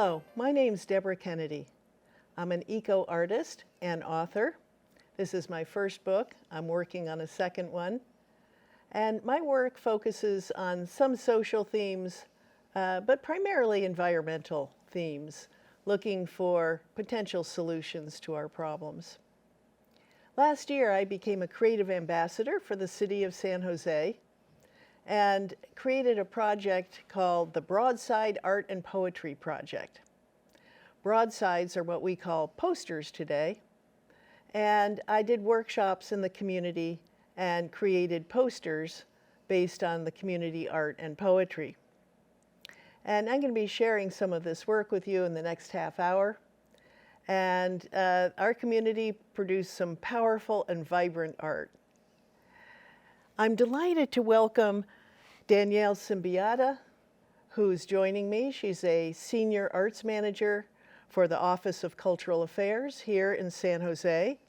Hello, my name's Deborah Kennedy. I'm an eco-artist and author. This is my first book. I'm working on a second one. And my work focuses on some social themes, but primarily environmental themes, looking for potential solutions to our problems. Last year, I became a creative ambassador for the city of San Jose and created a project called the Broadside Art and Poetry Project. Broadsides are what we call posters today, and I did workshops in the community and created posters based on the community art and poetry. And I'm going to be sharing some of this work with you in the next half hour. And our community produced some powerful and vibrant art. I'm delighted to welcome Danielle Simbiata, who's joining me. She's a senior arts manager for the Office of Cultural Affairs here in San Jose.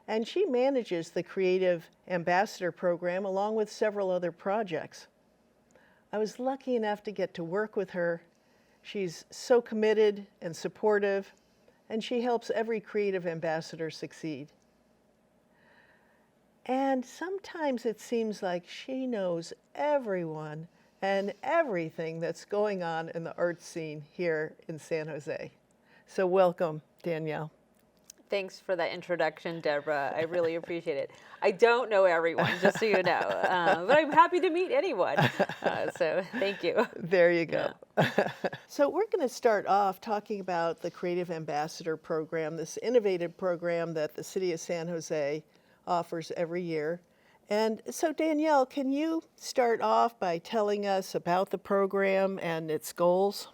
And she manages the Creative Ambassador Program along with several other projects. I was lucky enough to get to work with her. She's so committed and supportive, and she helps every creative ambassador succeed. And sometimes it seems like she knows everyone and everything that's going on in the art scene here in San Jose. So welcome, Danielle. Thanks for that introduction, Deborah. I really appreciate it. I don't know everyone, just so you know, but I'm happy to meet anyone. So thank you. There you go. Yeah. So we're going to start off talking about the Creative Ambassador Program, this innovative program that the City of San Jose offers every year. And so Danielle, can you start off by telling us about the program and its goals?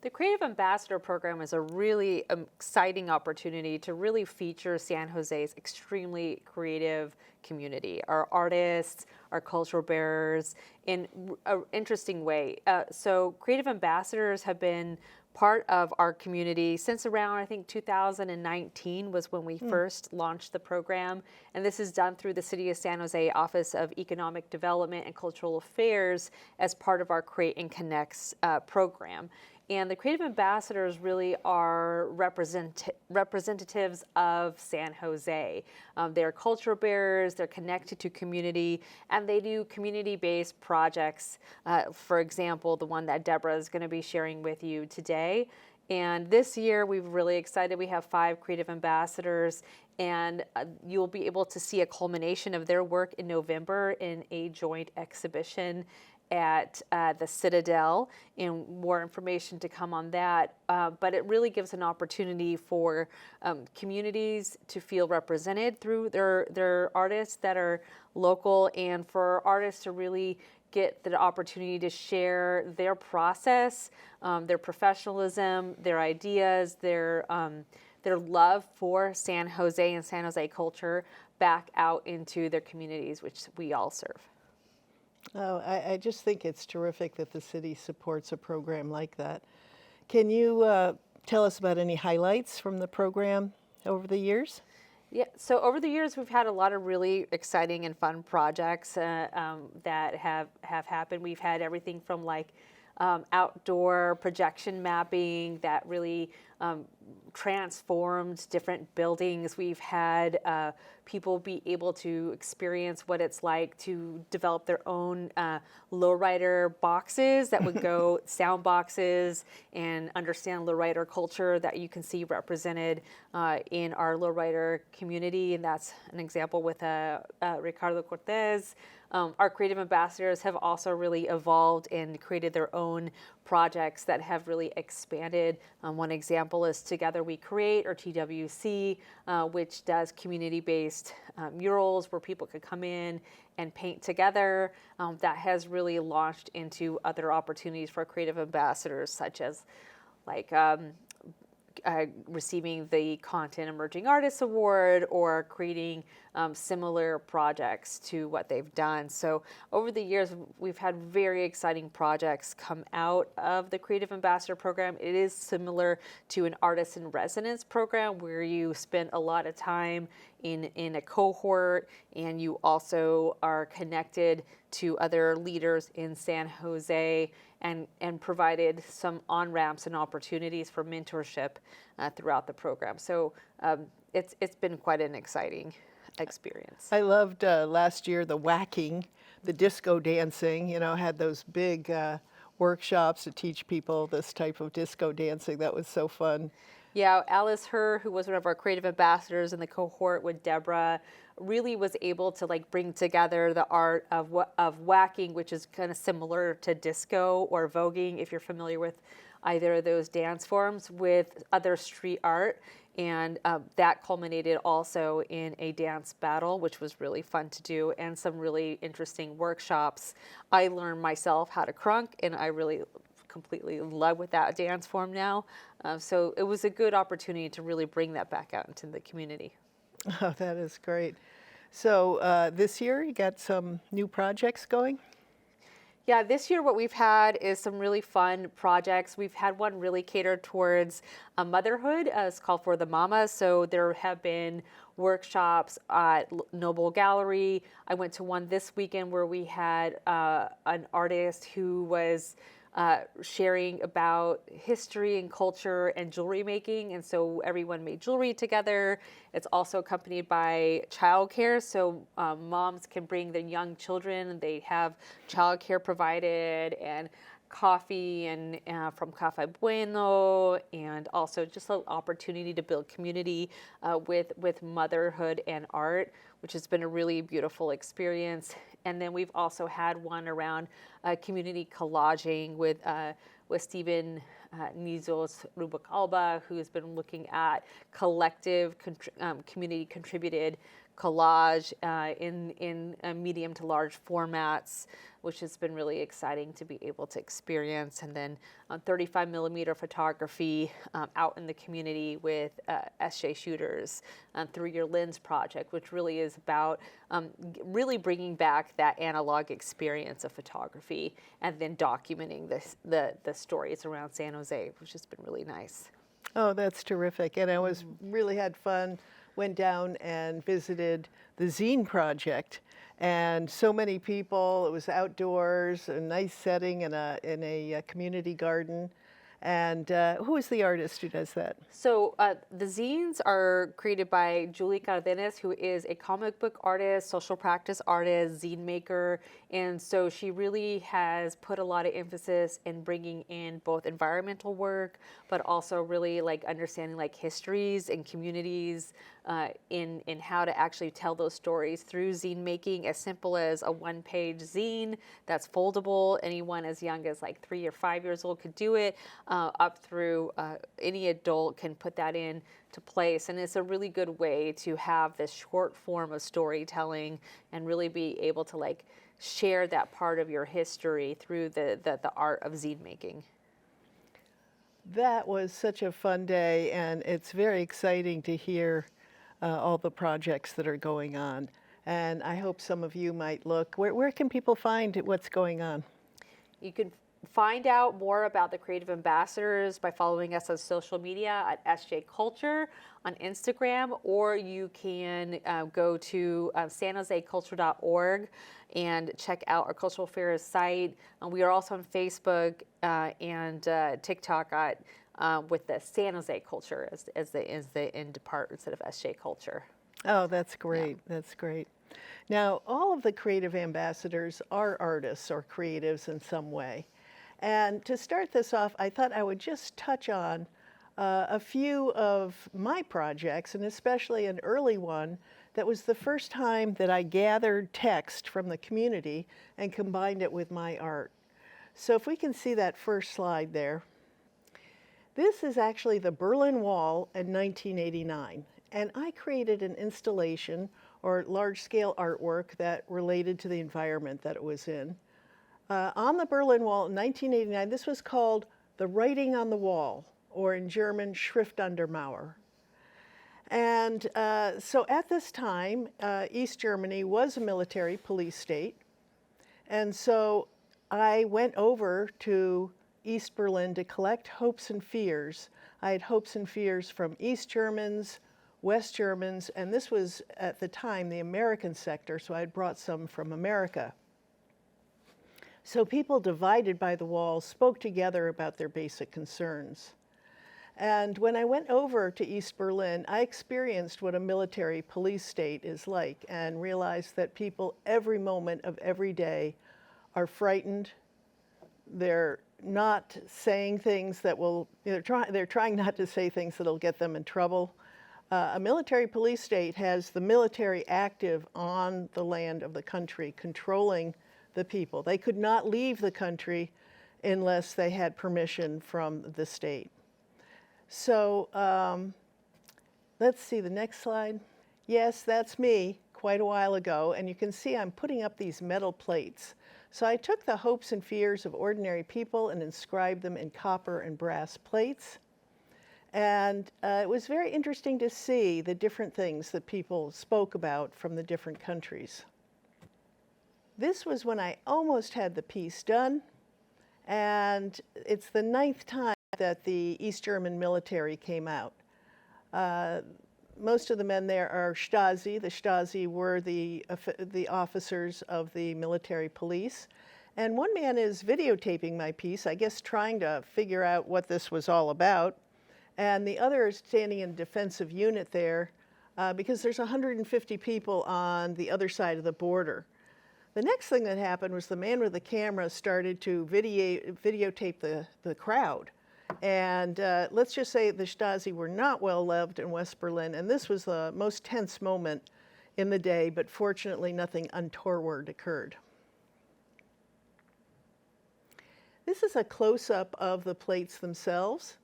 The Creative Ambassador Program is a really exciting opportunity to really feature San Jose's extremely creative community, our artists, our cultural bearers, in an interesting way. So Creative Ambassadors have been part of our community since around, I think, 2019 was when we first launched the program. And this is done through the City of San Jose Office of Economic Development and Cultural Affairs as part of our Create and Connects program. And the Creative Ambassadors really are representatives of San Jose. They're culture bearers, they're connected to community, and they do community-based projects. For example, the one that Deborah is going to be sharing with you today. And this year, we're really excited. We have 5 Creative Ambassadors, and you'll be able to see a culmination of their work in November in a joint exhibition at the Citadel, and more information to come on that. But it really gives an opportunity for communities to feel represented through their artists that are local, and for artists to really get the opportunity to share their process, their professionalism, their ideas, their love for San Jose and San Jose culture back out into their communities, which we all serve. Oh, I just think it's terrific that the city supports a program like that. Can you tell us about any highlights from the program over the years? Yeah, so over the years, we've had a lot of really exciting and fun projects that have happened. We've had everything from like outdoor projection mapping that really transformed different buildings. We've had people be able to experience what it's like to develop their own lowrider boxes that would go sound boxes, and understand lowrider culture that you can see represented in our lowrider community. And that's an example with Ricardo Cortez. Our creative ambassadors have also really evolved and created their own projects that have really expanded. One example is Together We Create, or TWC, which does community-based murals where people could come in and paint together. That has really launched into other opportunities for creative ambassadors, such as like receiving the Content Emerging Artists Award, or creating similar projects to what they've done. So over the years, we've had very exciting projects come out of the Creative Ambassador Program. It is similar to an Artist in Residence program where you spend a lot of time in a cohort, and you also are connected to other leaders in San Jose, and provided some on-ramps and opportunities for mentorship throughout the program. So it's been quite an exciting experience. I loved last year the whacking, the disco dancing, had those big workshops to teach people this type of disco dancing. That was so fun. Yeah, Alice Herr, who was one of our creative ambassadors in the cohort with Deborah, really was able to bring together the art of whacking, which is kind of similar to disco or voguing, if you're familiar with either of those dance forms, with other street art. And that culminated also in a dance battle, which was really fun to do, and some really interesting workshops. I learned myself how to crunk, and I really completely in love with that dance form now. So it was a good opportunity to really bring that back out into the community. Oh, that is great. So this year you got some new projects going? Yeah, this year what we've had is some really fun projects. We've had one really catered towards motherhood. It's called For the Mama. So there have been workshops at Noble Gallery. I went to one this weekend where we had an artist who was sharing about history and culture and jewelry making, and so everyone made jewelry together. It's also accompanied by childcare, so moms can bring their young children, and they have childcare provided, and coffee and from Cafe Bueno, and also just an opportunity to build community with motherhood and art, which has been a really beautiful experience. And then we've also had one around community collaging with Stephen Nizos Rubalcaba, who has been looking at collective community contributed collage in medium to large formats, which has been really exciting to be able to experience. And then 35 millimeter photography out in the community with SJ Shooters through Your Lens project, which really is about really bringing back that analog experience of photography and then documenting the stories around San Jose, which has been really nice. Oh, that's terrific. And I was really had fun, went down and visited the Zine Project. And so many people, it was outdoors, a nice setting in a community garden. And who is the artist who does that? So the zines are created by Julie Cardenas, who is a comic book artist, social practice artist, zine maker. And so she really has put a lot of emphasis in bringing in both environmental work, but also really understanding histories and communities in how to actually tell those stories through zine making, as simple as a one-page zine that's foldable. Anyone as young as 3 or 5 years old could do it, up through any adult can put that in to place. And it's a really good way to have this short form of storytelling and really be able to share that part of your history through the art of zine making. That was such a fun day, and it's very exciting to hear all the projects that are going on. And I hope some of you might look. Where can people find what's going on? You can find out more about the Creative Ambassadors by following us on social media at SJ Culture on Instagram, or you can go to sanjoseculture.org and check out our cultural affairs site. We are also on Facebook and TikTok with the San Jose Culture as the end part instead of SJ Culture. Oh, that's great. Yeah. That's great. Now, all of the creative ambassadors are artists or creatives in some way. And to start this off, I thought I would just touch on a few of my projects, and especially an early one that was the first time that I gathered text from the community and combined it with my art. So if we can see that first slide there. This is actually the Berlin Wall in 1989, and I created an installation or large-scale artwork that related to the environment that it was in. On the Berlin Wall in 1989, this was called The Writing on the Wall, or in German, Schrift an der Mauer. And so at this time, East Germany was a military police state. And so I went over to East Berlin to collect hopes and fears. I had hopes and fears from East Germans, West Germans, and this was at the time the American sector, so I had brought some from America. So people divided by the wall spoke together about their basic concerns. And when I went over to East Berlin, I experienced what a military police state is like and realized that people every moment of every day are frightened. They're not saying things that will, they're trying not to say things that'll get them in trouble. A military police state has the military active on the land of the country, controlling the people. They could not leave the country unless they had permission from the state. So let's see the next slide. Yes, that's me quite a while ago, and you can see I'm putting up these metal plates. So I took the hopes and fears of ordinary people and inscribed them in copper and brass plates. And it was very interesting to see the different things that people spoke about from the different countries. This was when I almost had the piece done, and it's the 9th time that the East German military came out. Most of the men there are Stasi. The Stasi were the officers of the military police. And one man is videotaping my piece, I guess trying to figure out what this was all about. And the other is standing in a defensive unit there because there's 150 people on the other side of the border. The next thing that happened was the man with the camera started to videotape the crowd. And let's just say the Stasi were not well loved in West Berlin, and this was the most tense moment in the day, but fortunately nothing untoward occurred. This is a close-up of the plates themselves,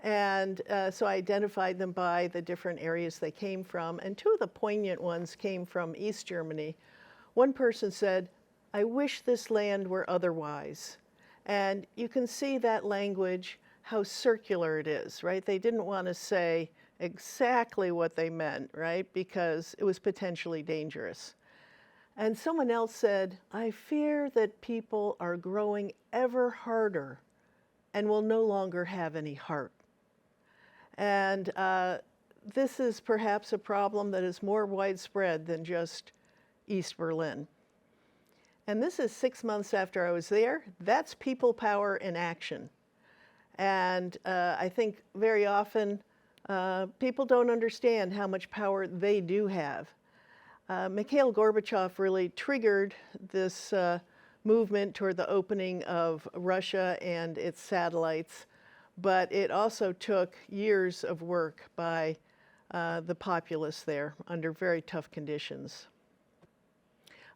and so I identified them by the different areas they came from, and 2 of the poignant ones came from East Germany. One person said, "I wish this land were otherwise." And you can see that language, how circular it is, right? They didn't want to say exactly what they meant, right? Because it was potentially dangerous. And someone else said, "I fear that people are growing ever harder and will no longer have any heart." And this is perhaps a problem that is more widespread than just East Berlin. And this is 6 months after I was there. That's people power in action. And I think very often people don't understand how much power they do have. Mikhail Gorbachev really triggered this movement toward the opening of Russia and its satellites, but it also took years of work by the populace there under very tough conditions.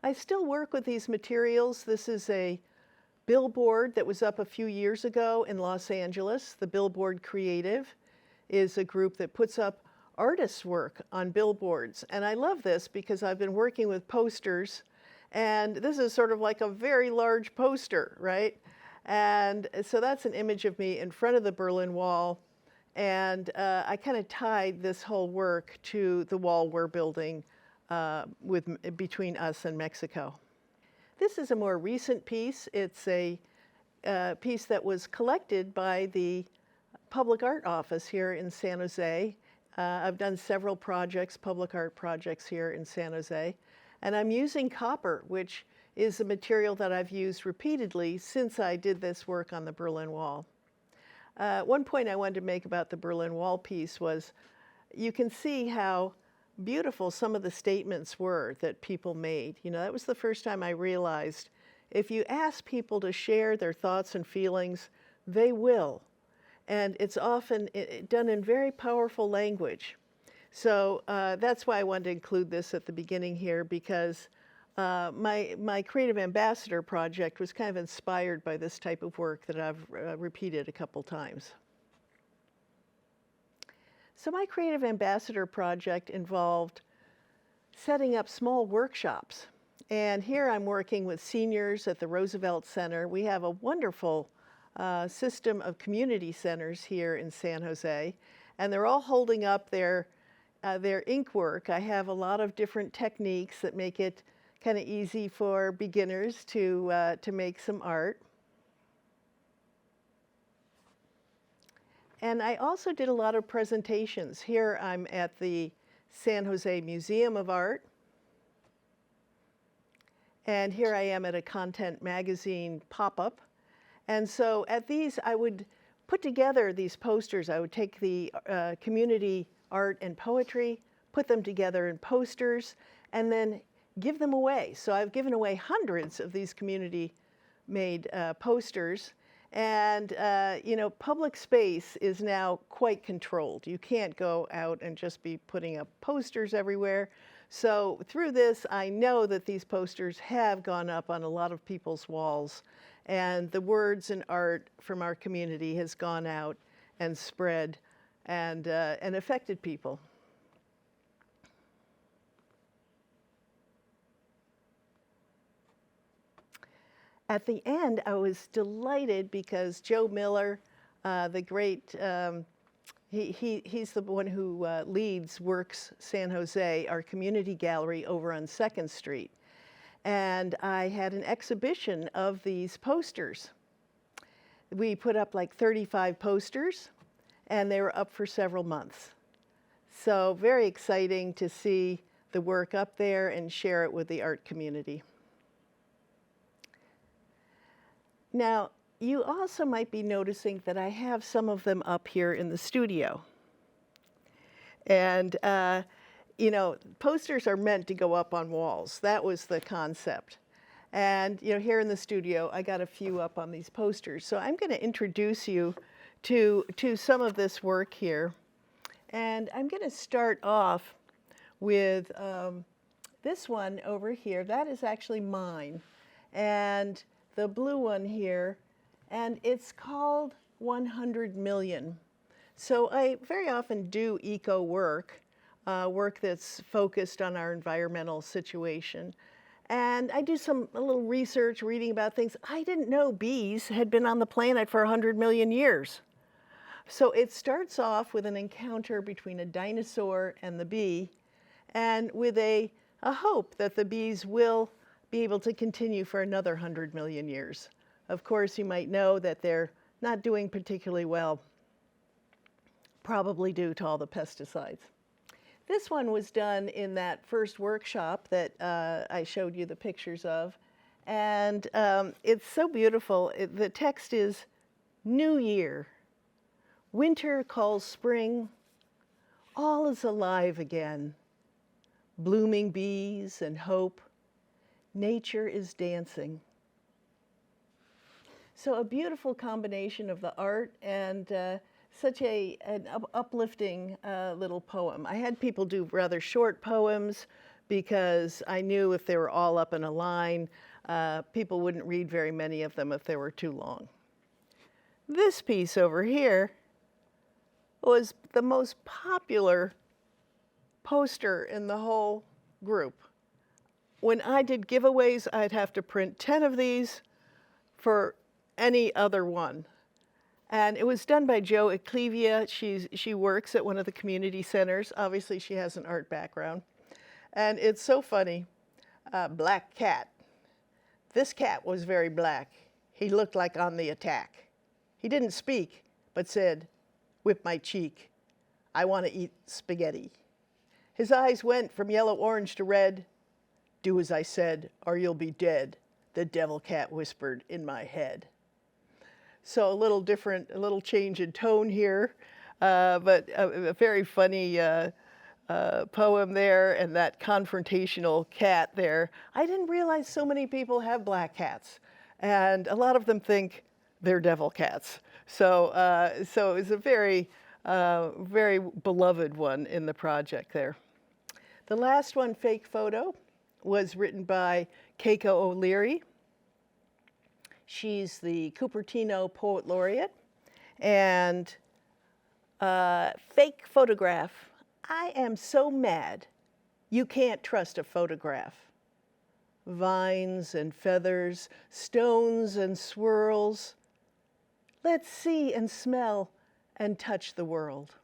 I still work with these materials. This is a billboard that was up a few years ago in Los Angeles. The Billboard Creative is a group that puts up artists' work on billboards. And I love this because I've been working with posters, and this is sort of like a very large poster, right? And so that's an image of me in front of the Berlin Wall. And I kind of tied this whole work to the wall we're building between us and Mexico. This is a more recent piece. It's a piece that was collected by the Public Art Office here in San Jose. I've done several projects, public art projects here in San Jose. And I'm using copper, which is a material that I've used repeatedly since I did this work on the Berlin Wall. One point I wanted to make about the Berlin Wall piece was you can see how beautiful some of the statements were that people made. You know, that was the first time I realized if you ask people to share their thoughts and feelings, they will. And it's often done in very powerful language. So that's why I wanted to include this at the beginning here, because my Creative Ambassador project was kind of inspired by this type of work that I've repeated a couple times. So my Creative Ambassador project involved setting up small workshops. And here I'm working with seniors at the Roosevelt Center. We have a wonderful system of community centers here in San Jose, and they're all holding up their ink work. I have a lot of different techniques that make it kind of easy for beginners to make some art. And I also did a lot of presentations. Here I'm at the San Jose Museum of Art. And here I am at a Content magazine pop-up. And so at these, I would put together these posters. I would take the community art and poetry, put them together in posters, and then give them away. So I've given away hundreds of these community-made posters. And, you know, public space is now quite controlled. You can't go out and just be putting up posters everywhere. So through this, I know that these posters have gone up on a lot of people's walls, and the words and art from our community has gone out and spread and affected people. At the end, I was delighted because Joe Miller, the great, he's the one who leads Works San Jose, our community gallery over on 2nd Street. And I had an exhibition of these posters. We put up like 35 posters, and they were up for several months. So very exciting to see the work up there and share it with the art community. Now, you also might be noticing that I have some of them up here in the studio. And, you know, posters are meant to go up on walls. That was the concept. And, you know, here in the studio, I got a few up on these posters. So I'm going to introduce you to some of this work here. And I'm going to start off with this one over here. That is actually mine. And the blue one here, and it's called 100 Million. So I very often do eco work, work that's focused on our environmental situation. And I do a little research, reading about things. I didn't know bees had been on the planet for 100 million years. So it starts off with an encounter between a dinosaur and the bee, and with a hope that the bees will be able to continue for another 100 million years. Of course, you might know that they're not doing particularly well, probably due to all the pesticides. This one was done in that first workshop that I showed you the pictures of, and it's so beautiful. The text is, New Year, winter calls spring, all is alive again, blooming bees and hope, nature is dancing. So a beautiful combination of the art and such an uplifting little poem. I had people do rather short poems because I knew if they were all up in a line, people wouldn't read very many of them if they were too long. This piece over here was the most popular poster in the whole group. When I did giveaways, I'd have to print 10 of these for any other one. And it was done by Jo Eclevia. She works at one of the community centers. Obviously, she has an art background. And it's so funny. Black cat. This cat was very black. He looked like on the attack. He didn't speak, but said, "Whip my cheek. I want to eat spaghetti." His eyes went from yellow-orange to red. "Do as I said, or you'll be dead," the devil cat whispered in my head. So a little different, a little change in tone here, but a very funny poem there, and that confrontational cat there. I didn't realize so many people have black cats, and a lot of them think they're devil cats. So it's a very, very beloved one in the project there. The last one, Fake Photo, was written by Keiko O'Leary. She's the Cupertino Poet Laureate. And fake photograph. I am so mad you can't trust a photograph. Vines and feathers, stones and swirls. Let's see and smell and touch the world.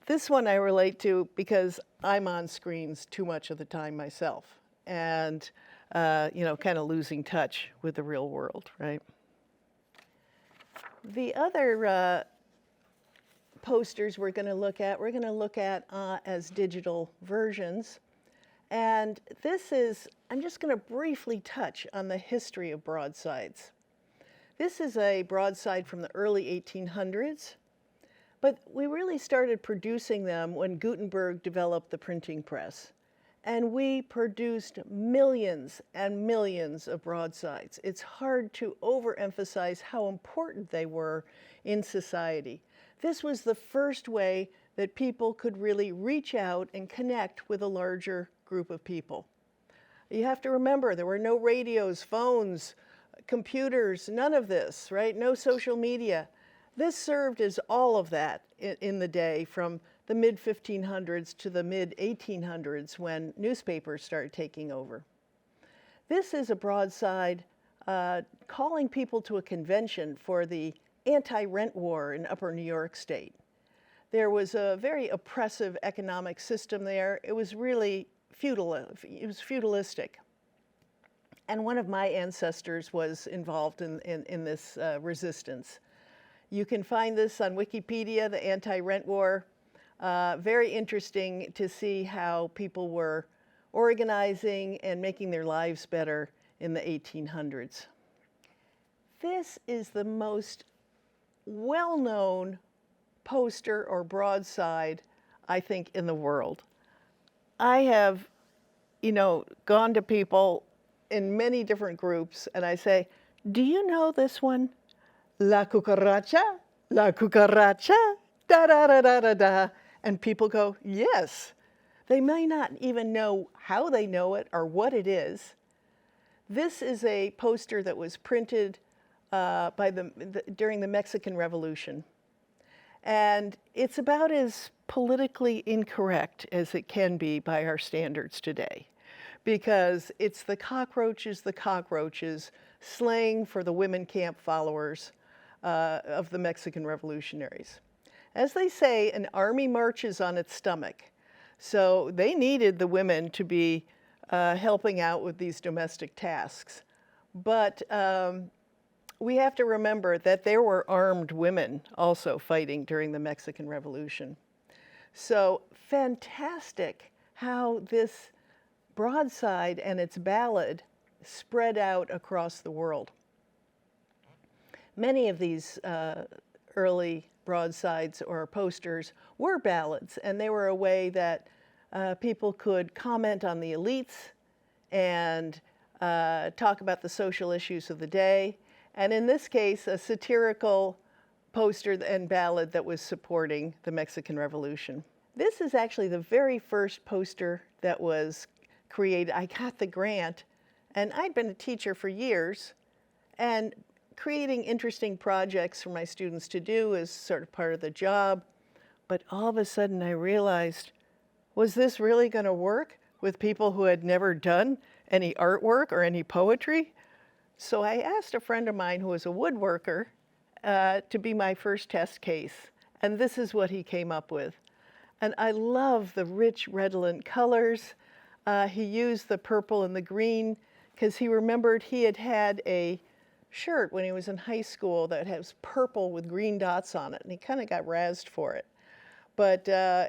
This one I relate to because I'm on screens too much of the time myself, and you know, kind of losing touch with the real world, right? The other posters we're going to look at. We're going to look at as digital versions. And this is, I'm just going to briefly touch on the history of broadsides. This is a broadside from the early 1800s, but we really started producing them when Gutenberg developed the printing press. And we produced millions and millions of broadsides. It's hard to overemphasize how important they were in society. This was the first way that people could really reach out and connect with a larger group of people. You have to remember, there were no radios, phones, computers, none of this, right? No social media. This served as all of that in the day, from the mid-1500s to the mid-1800s, when newspapers started taking over. This is a broadside calling people to a convention for the anti-rent war in Upper New York State. There was a very oppressive economic system there. It was really feudal. It was feudalistic. And one of my ancestors was involved in this resistance. You can find this on Wikipedia, the anti-rent war. Very interesting to see how people were organizing and making their lives better in the 1800s. This is the most well-known poster or broadside, I think, in the world. I have, gone to people in many different groups, and I say, do you know this one? La cucaracha, da da da da da da. And people go, yes. They may not even know how they know it or what it is. This is a poster that was printed during the Mexican Revolution. And it's about as politically incorrect as it can be by our standards today, because it's the cockroaches, slang for the women camp followers of the Mexican revolutionaries. As they say, an army marches on its stomach. So they needed the women to be helping out with these domestic tasks. But we have to remember that there were armed women also fighting during the Mexican Revolution. So fantastic how this broadside and its ballad spread out across the world. Many of these early broadsides or posters were ballads, and they were a way that people could comment on the elites and talk about the social issues of the day. And in this case, a satirical poster and ballad that was supporting the Mexican Revolution. This is actually the very first poster that was created. I got the grant, and I'd been a teacher for years, and creating interesting projects for my students to do is sort of part of the job. But all of a sudden I realized, was this really going to work with people who had never done any artwork or any poetry? So I asked a friend of mine who was a woodworker to be my first test case. And this is what he came up with. And I love the rich redolent colors. He used the purple and the green because he remembered he had had a shirt when he was in high school that has purple with green dots on it, and he kind of got razzed for it. But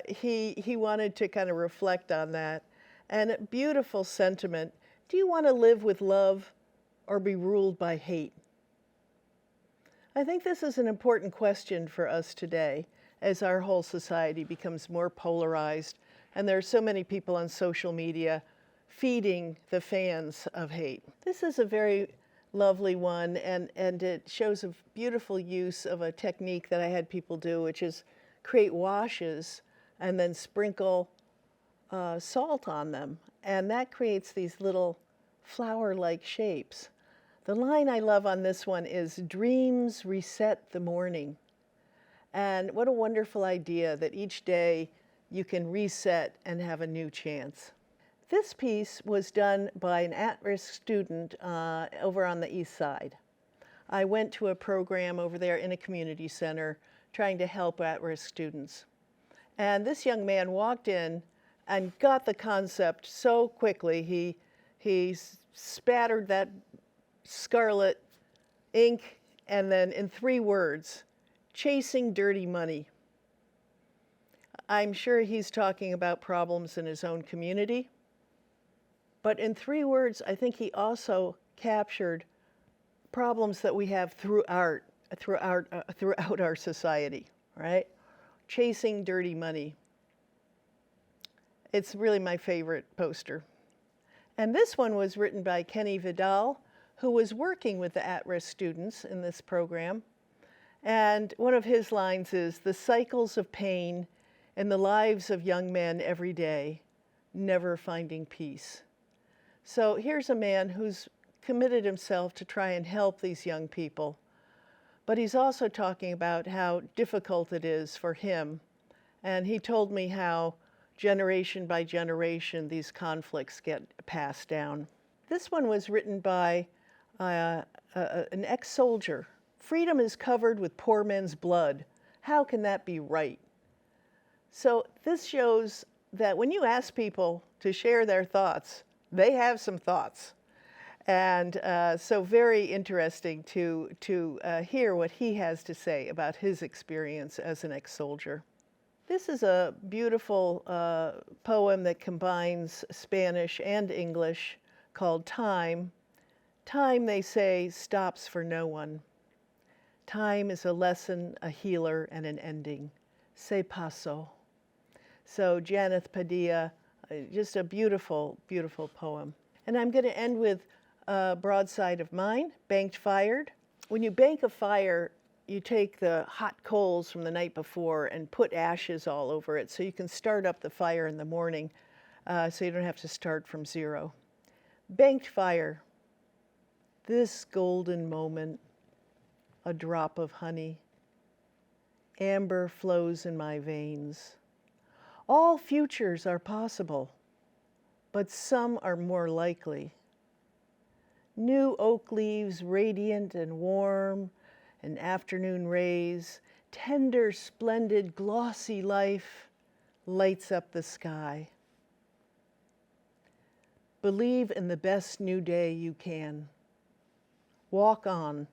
he wanted to kind of reflect on that. And a beautiful sentiment. Do you want to live with love or be ruled by hate? I think this is an important question for us today as our whole society becomes more polarized, and there are so many people on social media feeding the fans of hate. This is a very lovely one, and it shows a beautiful use of a technique that I had people do, which is create washes and then sprinkle salt on them. And that creates these little flower-like shapes. The line I love on this one is, "Dreams reset the morning." And what a wonderful idea that each day you can reset and have a new chance. This piece was done by an at-risk student over on the east side. I went to a program over there in a community center trying to help at-risk students. And this young man walked in and got the concept so quickly. He spattered that scarlet ink, and then in 3 words, chasing dirty money. I'm sure he's talking about problems in his own community. But in 3 words, I think he also captured problems that we have throughout our society, right? Chasing dirty money. It's really my favorite poster. And this one was written by Kenny Vidal, who was working with the at-risk students in this program. And one of his lines is, "The cycles of pain in the lives of young men every day, never finding peace." So here's a man who's committed himself to try and help these young people. But he's also talking about how difficult it is for him. And he told me how generation by generation these conflicts get passed down. This one was written by an ex-soldier. "Freedom is covered with poor men's blood. How can that be right?" So this shows that when you ask people to share their thoughts, they have some thoughts. And so very interesting to hear what he has to say about his experience as an ex-soldier. This is a beautiful poem that combines Spanish and English called Time. Time, they say, stops for no one. Time is a lesson, a healer, and an ending. Se paso. So Janeth Padilla, just a beautiful, beautiful poem. And I'm going to end with a broadside of mine, Banked Fired. When you bank a fire, you take the hot coals from the night before and put ashes all over it so you can start up the fire in the morning so you don't have to start from zero. Banked fire, this golden moment, a drop of honey. Amber flows in my veins. All futures are possible, but some are more likely. New oak leaves, radiant and warm, and afternoon rays, tender, splendid, glossy life lights up the sky. Believe in the best new day you can. Walk on,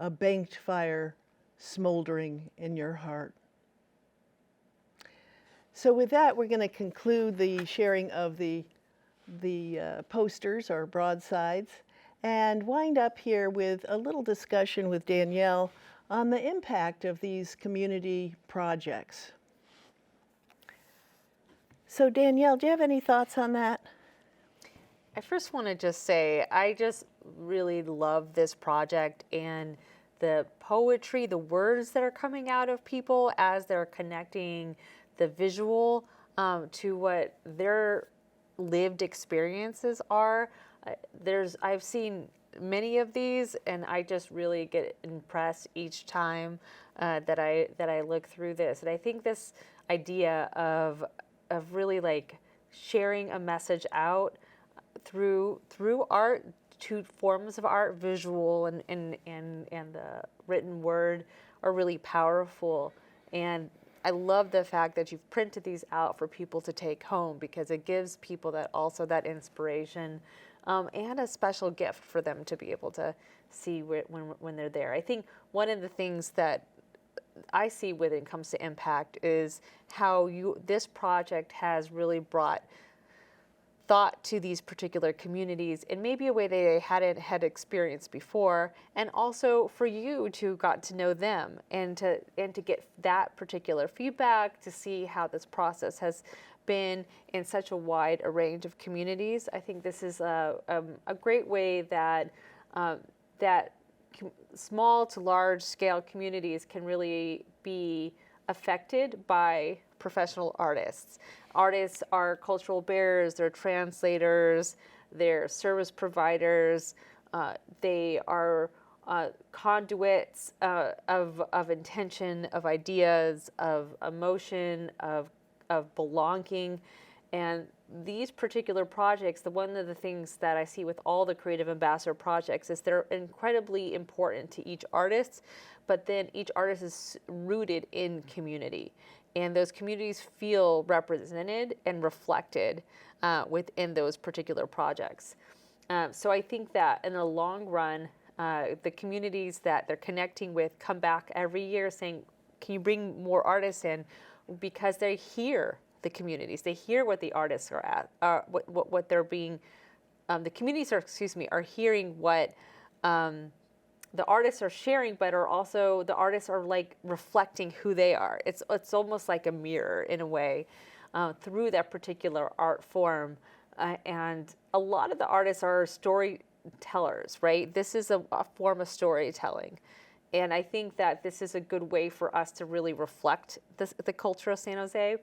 a banked fire smoldering in your heart. So with that, we're going to conclude the sharing of the posters or broadsides and wind up here with a little discussion with Danielle on the impact of these community projects. So Danielle, do you have any thoughts on that? I first want to just say, I just really love this project and the poetry, the words that are coming out of people as they're connecting the visual to what their lived experiences are. I've seen many of these, and I just really get impressed each time that I look through this. And I think this idea of really like sharing a message out through art, two forms of art, visual and the written word, are really powerful. And I love the fact that you've printed these out for people to take home, because it gives people that inspiration and a special gift for them to be able to see when they're there. I think one of the things that I see when it comes to impact is how this project has really brought thought to these particular communities in maybe a way they hadn't had experienced before, and also for you to got to know them and to get that particular feedback, to see how this process has been in such a wide range of communities. I think this is a great way that small to large scale communities can really be affected by professional artists. Artists are cultural bearers, they're translators, they're service providers, they are conduits of intention, of ideas, of emotion, of belonging. And these particular projects, one of the things that I see with all the Creative Ambassador projects is they're incredibly important to each artist, but then each artist is rooted in community. And those communities feel represented and reflected within those particular projects. So I think that in the long run, the communities that they're connecting with come back every year saying, can you bring more artists in? because they hear the communities, they hear what the artists are at, what they're being, the communities are hearing what the artists are sharing, but are also, the artists are like reflecting who they are. It's almost like a mirror in a way through that particular art form. And a lot of the artists are storytellers, right? This is a form of storytelling. And I think that this is a good way for us to really reflect the culture of San Jose.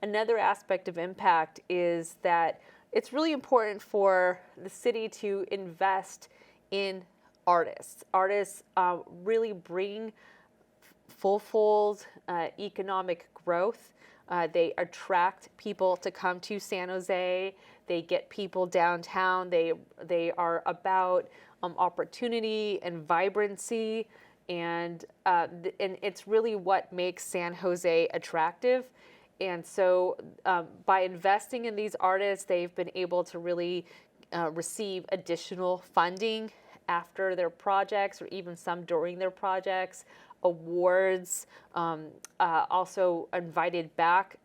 Another aspect of impact is that it's really important for the city to invest in artists. Artists really bring fulfilled economic growth. They attract people to come to San Jose. They get people downtown. They are about opportunity and vibrancy, and it's really what makes San Jose attractive. And so by investing in these artists, they've been able to really receive additional funding after their projects, or even some during their projects, awards, also invited back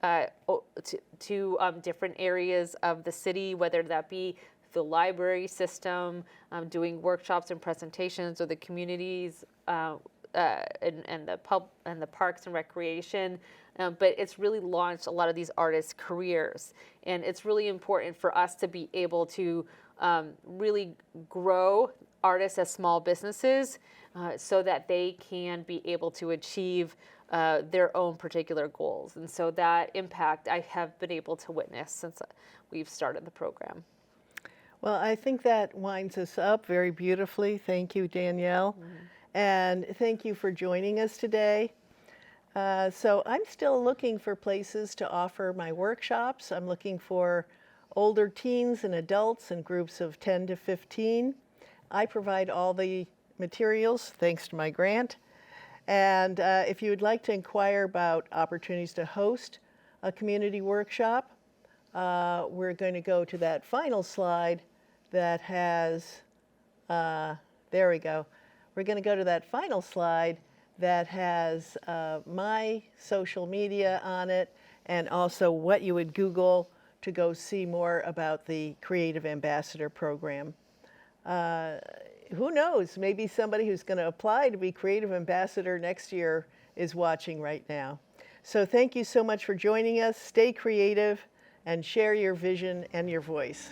to different areas of the city, whether that be the library system, doing workshops and presentations, or the communities and the parks and recreation. But it's really launched a lot of these artists' careers. And it's really important for us to be able to really grow artists as small businesses so that they can be able to achieve their own particular goals. And so that impact I have been able to witness since we've started the program. Well, I think that winds us up very beautifully. Thank you, Danielle. Mm-hmm. And thank you for joining us today. So I'm still looking for places to offer my workshops. I'm looking for older teens and adults in groups of 10 to 15. I provide all the materials thanks to my grant. And if you would like to inquire about opportunities to host a community workshop, we're going to go to that final slide that has, there we go. We're going to go to that final slide that has my social media on it, and also what you would Google to go see more about the Creative Ambassador Program. Who knows, maybe somebody who's going to apply to be Creative Ambassador next year is watching right now. So thank you so much for joining us. Stay creative and share your vision and your voice.